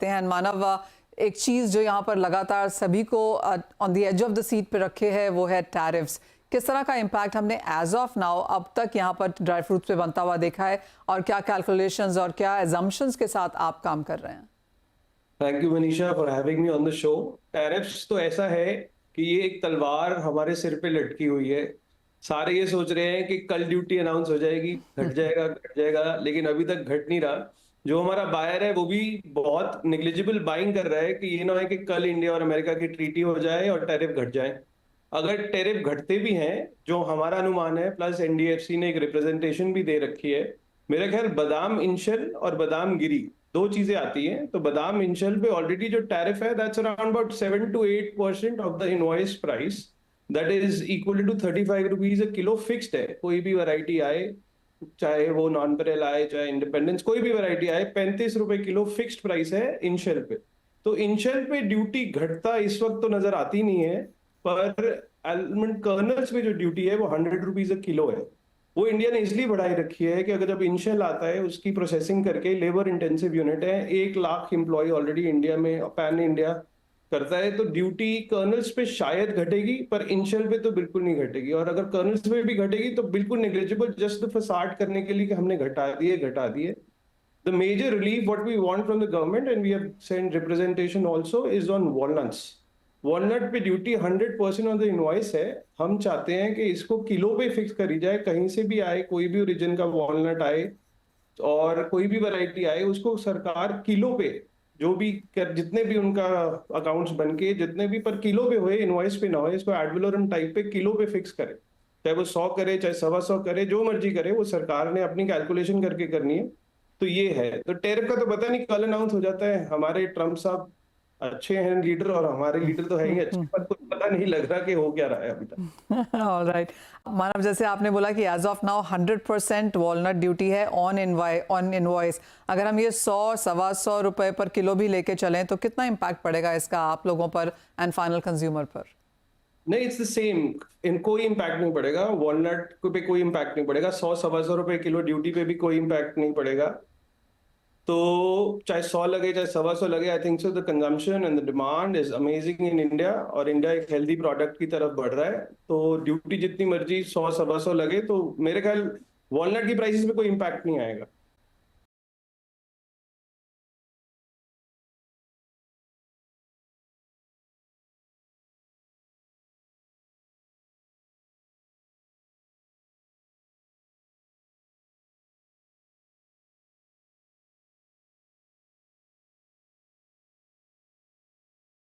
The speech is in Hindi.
हैं मानव। एक चीज़ जो यहाँ पर लगातार सभी को on the edge of the seat पे रखे है वो है टैरिफ्स। किस तरह का इम्पैक्ट हमने एज ऑफ नाउ अब तक यहाँ पर ड्राई फ्रूट्स पे बनता हुआ देखा है, और क्या कैलकुलेशंस और क्या एजम्पशंस के साथ आप काम कर रहे हैं? Thank you Manisha for having me on the show. Tariffs तो ऐसा है कि ये एक तलवार हमारे सिर पे लटकी हुई है। सारे ये सोच रहे हैं कि कल ड्यूटी अनाउंस हो जाएगी, घट जाएगा, लेकिन अभी तक घट नहीं रहा। जो हमारा बायर है वो भी बहुत निग्लिजिबल बाइंग कर रहा है कि ये ना है कि कल इंडिया और अमेरिका की ट्रीटी हो जाए और टैरिफ घट जाए। अगर टैरिफ घटते भी हैं, जो हमारा अनुमान है, प्लस एनडीएफसी ने एक रिप्रेजेंटेशन भी दे रखी है, मेरा ख्याल बादाम इंशल और बादाम गिरी दो चीजें आती हैं। तो बादाम इंशल पे ऑलरेडी जो टैरिफ है that's around about 7 to 8% of the invoice price, that is equal to 35 rupees a kilo fixed है। कोई भी वैरायटी आए, चाहे वो नॉन पेरेल आए चाहे इंडिपेंडेंस, कोई भी वैरायटी आए, 35 रुपए किलो फिक्स्ड प्राइस है इंशल पे। तो इंशल पे ड्यूटी घटता इस वक्त तो नजर आती नहीं है, पर आलमंड कर्नल्स में जो ड्यूटी है वो 100 रुपीज अ किलो है। वो इंडिया ने इसलिए बढ़ाई रखी है कि अगर जब इंशल आता है उसकी प्रोसेसिंग करके, लेबर इंटेंसिव यूनिट है, 1 लाख एम्प्लॉय ऑलरेडी इंडिया में पैन इंडिया करता है, तो ड्यूटी कर्नल्स पे शायद घटेगी पर इंशल पे तो बिल्कुल नहीं घटेगी। और अगर कर्नल्स पे भी घटेगी तो बिल्कुल नेग्लिजिबल, जस्ट फसाड करने के लिए कि हमने घटा दिए। The major relief what we want from the government, and we have sent representation also, is on walnuts. Walnut पे ड्यूटी 100% ऑन द इनवॉइस है। हम चाहते हैं कि इसको किलो पे फिक्स करी जाए, कहीं से भी आए, कोई भी ओरिजिन का वॉलनट आए और कोई भी वैरायटी आए, उसको सरकार किलो पे, जो भी जितने भी उनका अकाउंट्स बन के जितने भी पर किलो पे हुए, इनवॉइस पे ना हो, इसको एड वैलोरम टाइप पे किलो पे फिक्स करे। चाहे वो 100 करे, चाहे 125 करे, जो मर्जी करे, वो सरकार ने अपनी कैलकुलेशन करके करनी है। तो ये है। तो टैरिफ का तो पता नहीं कल अनाउंस हो जाता है। हमारे ट्रम्प साहब अच्छे हैं लीडर, और हमारे लीडर तो है ही अच्छे, पर कुछ पता नहीं लग रहा कि हो क्या रहा है अभी तक। ऑलराइट मानव, जैसे आपने बोला कि as of now 100% walnut duty है ऑन इनवॉइस। अगर हम ये 100-125 रुपए पर किलो भी लेके चलें तो कितना इम्पैक्ट पड़ेगा इसका आप लोगों पर एंड फाइनल कंज्यूमर पर? नहीं, इट्स द सेम। इन कोई इम्पैक्ट नहीं पड़ेगा, वॉलनट पे कोई इम्पैक्ट नहीं पड़ेगा, 100-125 रुपए किलो ड्यूटी पे भी कोई इम्पैक्ट नहीं पड़ेगा। तो चाहे 100 लगे चाहे 125 लगे, I think so the consumption and the demand is amazing in India, और इंडिया एक हेल्दी प्रोडक्ट की तरफ बढ़ रहा है। तो ड्यूटी जितनी मर्जी 100-125 लगे, तो मेरे ख्याल वॉलनट की प्राइसेस में कोई इम्पैक्ट नहीं आएगा।